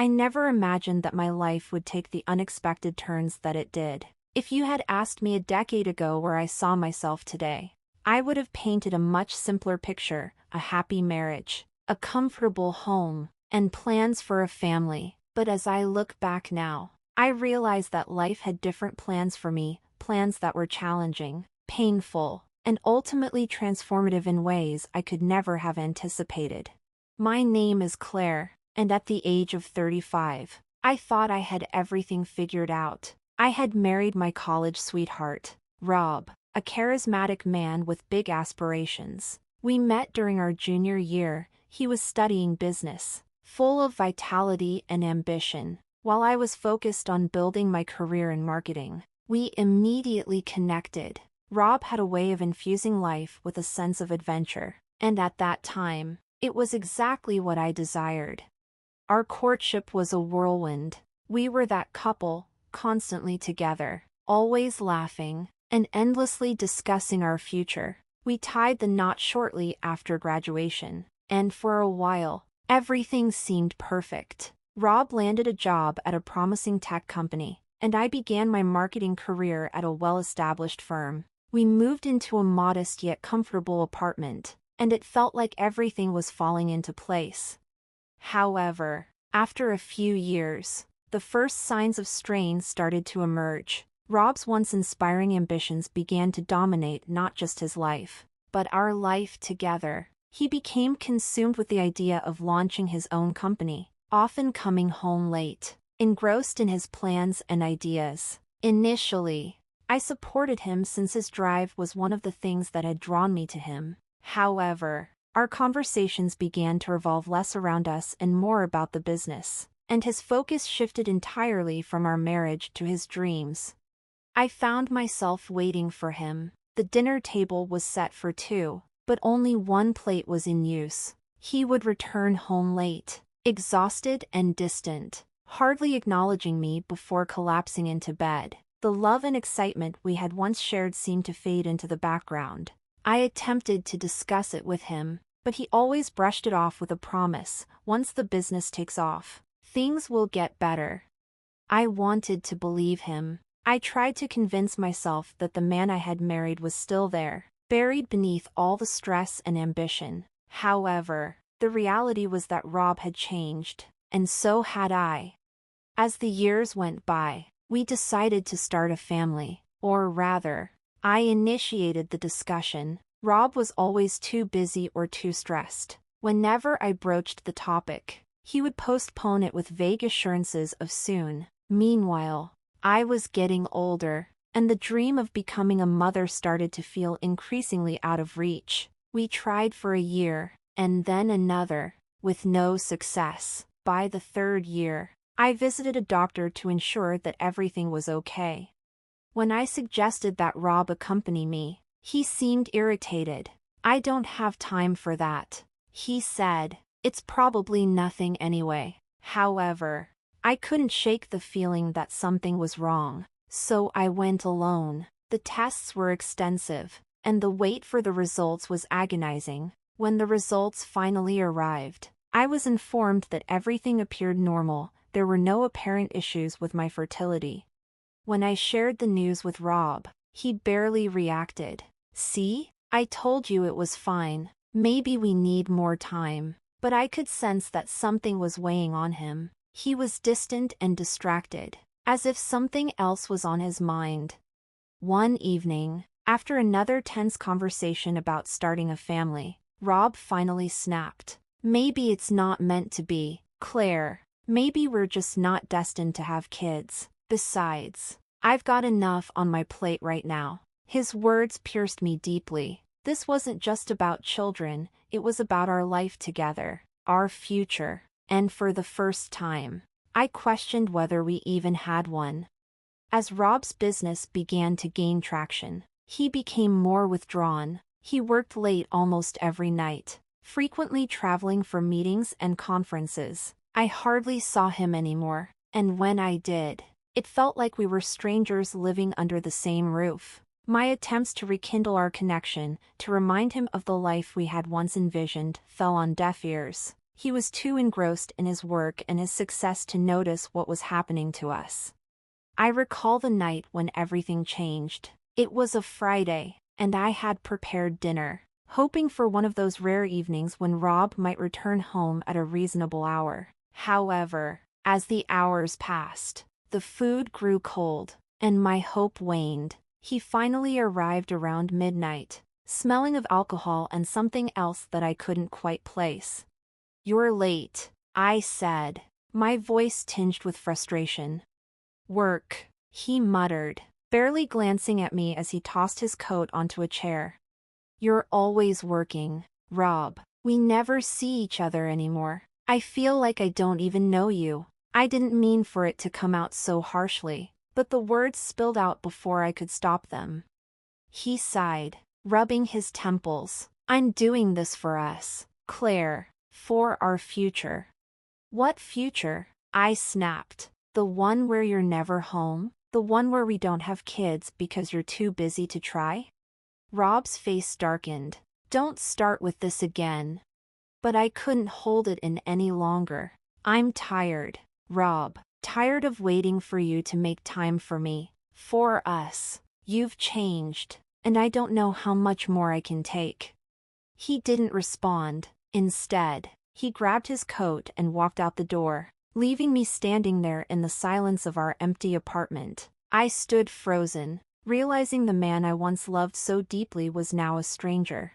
I never imagined that my life would take the unexpected turns that it did. If you had asked me a decade ago where I saw myself today, I would have painted a much simpler picture: a happy marriage, a comfortable home, and plans for a family. But as I look back now, I realize that life had different plans for me, plans that were challenging, painful, and ultimately transformative in ways I could never have anticipated. My name is Claire, and at the age of 35, I thought I had everything figured out. I had married my college sweetheart, Rob, a charismatic man with big aspirations. We met during our junior year. He was studying business, full of vitality and ambition, while I was focused on building my career in marketing. We immediately connected. Rob had a way of infusing life with a sense of adventure, and at that time, it was exactly what I desired. Our courtship was a whirlwind. We were that couple, constantly together, always laughing, and endlessly discussing our future. We tied the knot shortly after graduation, and for a while, everything seemed perfect. Rob landed a job at a promising tech company, and I began my marketing career at a well-established firm. We moved into a modest yet comfortable apartment, and it felt like everything was falling into place. However, after a few years, the first signs of strain started to emerge. Rob's once inspiring ambitions began to dominate not just his life, but our life together. He became consumed with the idea of launching his own company, often coming home late, engrossed in his plans and ideas. Initially, I supported him since his drive was one of the things that had drawn me to him. However, our conversations began to revolve less around us and more about the business, and his focus shifted entirely from our marriage to his dreams. I found myself waiting for him. The dinner table was set for two, but only one plate was in use. He would return home late, exhausted and distant, hardly acknowledging me before collapsing into bed. The love and excitement we had once shared seemed to fade into the background. I attempted to discuss it with him, but he always brushed it off with a promise: once the business takes off, things will get better. I wanted to believe him. I tried to convince myself that the man I had married was still there, buried beneath all the stress and ambition. However, the reality was that Rob had changed, and so had I. As the years went by, we decided to start a family, or rather, I initiated the discussion. Rob was always too busy or too stressed. Whenever I broached the topic, he would postpone it with vague assurances of soon. Meanwhile, I was getting older, and the dream of becoming a mother started to feel increasingly out of reach. We tried for a year, and then another, with no success. By the third year, I visited a doctor to ensure that everything was okay. When I suggested that Rob accompany me, he seemed irritated. "I don't have time for that," he said. "It's probably nothing anyway." However, I couldn't shake the feeling that something was wrong, so I went alone. The tests were extensive, and the wait for the results was agonizing. When the results finally arrived, I was informed that everything appeared normal. There were no apparent issues with my fertility. When I shared the news with Rob, he barely reacted. "See? I told you it was fine. Maybe we need more time." But I could sense that something was weighing on him. He was distant and distracted, as if something else was on his mind. One evening, after another tense conversation about starting a family, Rob finally snapped. "Maybe it's not meant to be, Claire. Maybe we're just not destined to have kids. Besides, I've got enough on my plate right now." His words pierced me deeply. This wasn't just about children, it was about our life together, our future. And for the first time, I questioned whether we even had one. As Rob's business began to gain traction, he became more withdrawn. He worked late almost every night, frequently traveling for meetings and conferences. I hardly saw him anymore, and when I did, it felt like we were strangers living under the same roof. My attempts to rekindle our connection, to remind him of the life we had once envisioned, fell on deaf ears. He was too engrossed in his work and his success to notice what was happening to us. I recall the night when everything changed. It was a Friday, and I had prepared dinner, hoping for one of those rare evenings when Rob might return home at a reasonable hour. However, as the hours passed, the food grew cold, and my hope waned. He finally arrived around midnight, smelling of alcohol and something else that I couldn't quite place. "You're late," I said, my voice tinged with frustration. "Work," he muttered, barely glancing at me as he tossed his coat onto a chair. "You're always working, Rob. We never see each other anymore. I feel like I don't even know you." I didn't mean for it to come out so harshly, but the words spilled out before I could stop them. He sighed, rubbing his temples. "I'm doing this for us, Claire, for our future." "What future?" I snapped. "The one where you're never home? The one where we don't have kids because you're too busy to try?" Rob's face darkened. "Don't start with this again." But I couldn't hold it in any longer. "I'm tired, Rob. Tired of waiting for you to make time for me, for us. You've changed, and I don't know how much more I can take." He didn't respond. Instead, he grabbed his coat and walked out the door, leaving me standing there in the silence of our empty apartment. I stood frozen, realizing the man I once loved so deeply was now a stranger.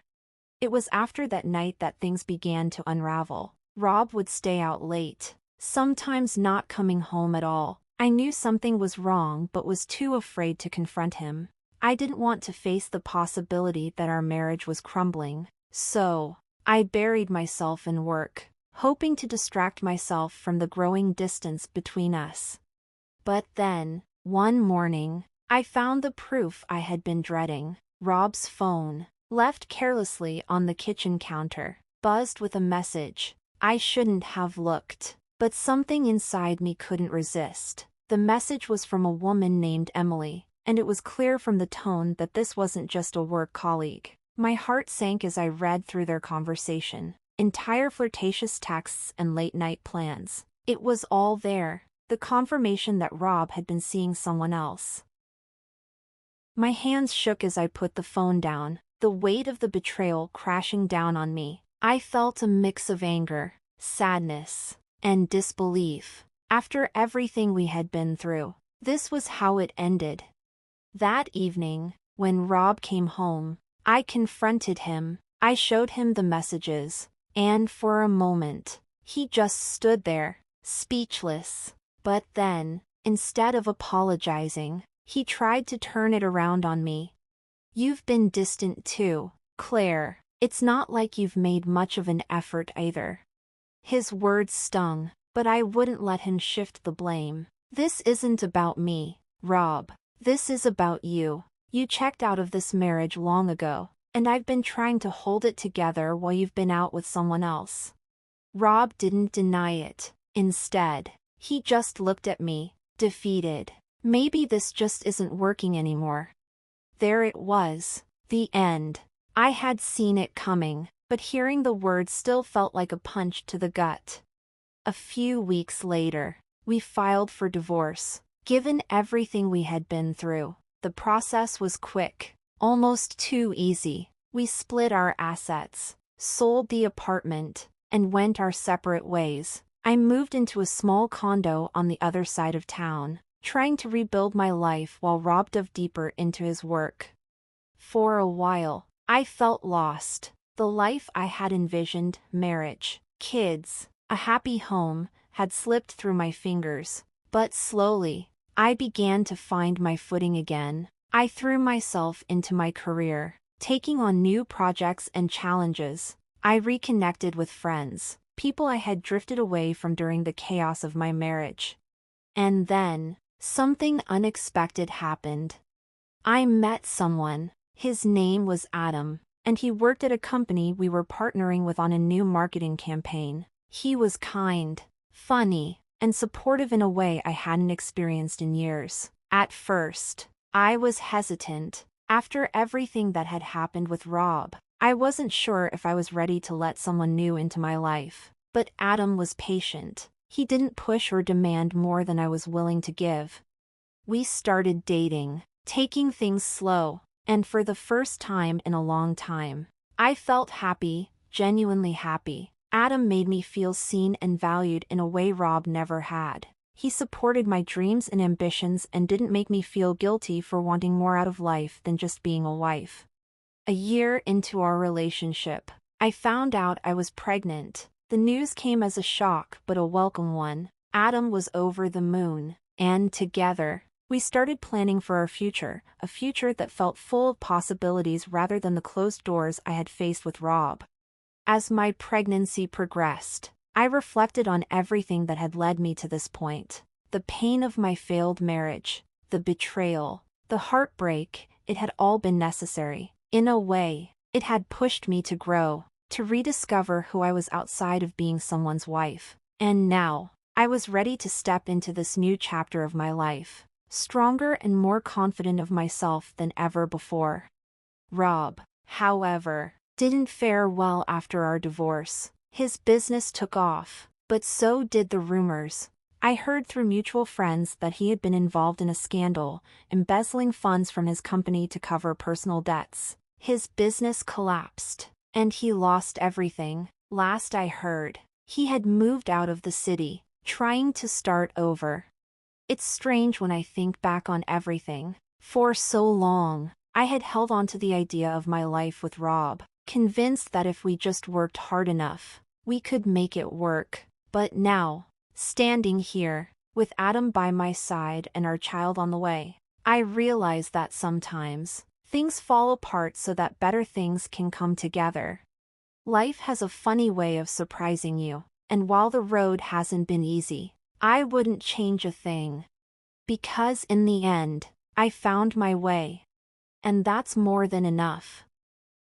It was after that night that things began to unravel. Rob would stay out late, sometimes not coming home at all. I knew something was wrong but was too afraid to confront him. I didn't want to face the possibility that our marriage was crumbling, so I buried myself in work, hoping to distract myself from the growing distance between us. But then, one morning, I found the proof I had been dreading. Rob's phone, left carelessly on the kitchen counter, buzzed with a message. I shouldn't have looked, but something inside me couldn't resist. The message was from a woman named Emily, and it was clear from the tone that this wasn't just a work colleague. My heart sank as I read through their conversation. Entire flirtatious texts and late-night plans. It was all there, the confirmation that Rob had been seeing someone else. My hands shook as I put the phone down, the weight of the betrayal crashing down on me. I felt a mix of anger, sadness, and disbelief. After everything we had been through, this was how it ended. That evening, when Rob came home, I confronted him. I showed him the messages, and for a moment, he just stood there, speechless. But then, instead of apologizing, he tried to turn it around on me. "You've been distant too, Claire. It's not like you've made much of an effort either." His words stung, but I wouldn't let him shift the blame. "This isn't about me, Rob. This is about you. You checked out of this marriage long ago, and I've been trying to hold it together while you've been out with someone else." Rob didn't deny it. Instead, he just looked at me, defeated. Maybe this just isn't working anymore. There it was, the end. I had seen it coming, but hearing the words still felt like a punch to the gut. A few weeks later, we filed for divorce. Given everything we had been through, the process was quick, almost too easy. We split our assets, sold the apartment, and went our separate ways. I moved into a small condo on the other side of town, trying to rebuild my life while Rob dove deeper into his work. For a while, I felt lost. The life I had envisioned, marriage, kids, a happy home, had slipped through my fingers. But slowly, I began to find my footing again. I threw myself into my career, taking on new projects and challenges. I reconnected with friends, people I had drifted away from during the chaos of my marriage. And then, something unexpected happened. I met someone. His name was Adam, and he worked at a company we were partnering with on a new marketing campaign. He was kind, funny, and supportive in a way I hadn't experienced in years. At first, I was hesitant. After everything that had happened with Rob, I wasn't sure if I was ready to let someone new into my life. But Adam was patient. He didn't push or demand more than I was willing to give. We started dating, taking things slow, and for the first time in a long time, I felt happy, genuinely happy. Adam made me feel seen and valued in a way Rob never had. He supported my dreams and ambitions and didn't make me feel guilty for wanting more out of life than just being a wife. A year into our relationship, I found out I was pregnant. The news came as a shock, but a welcome one. Adam was over the moon, and together, we started planning for our future, a future that felt full of possibilities rather than the closed doors I had faced with Rob. As my pregnancy progressed, I reflected on everything that had led me to this point. The pain of my failed marriage, the betrayal, the heartbreak, it had all been necessary. In a way, it had pushed me to grow, to rediscover who I was outside of being someone's wife. And now, I was ready to step into this new chapter of my life, stronger and more confident of myself than ever before. Rob, however, didn't fare well after our divorce. His business took off, but so did the rumors. I heard through mutual friends that he had been involved in a scandal, embezzling funds from his company to cover personal debts. His business collapsed, and he lost everything. Last I heard, he had moved out of the city, trying to start over. It's strange when I think back on everything. For so long, I had held on to the idea of my life with Rob, convinced that if we just worked hard enough, we could make it work. But now, standing here, with Adam by my side and our child on the way, I realize that sometimes, things fall apart so that better things can come together. Life has a funny way of surprising you, and while the road hasn't been easy, I wouldn't change a thing. Because in the end, I found my way. And that's more than enough.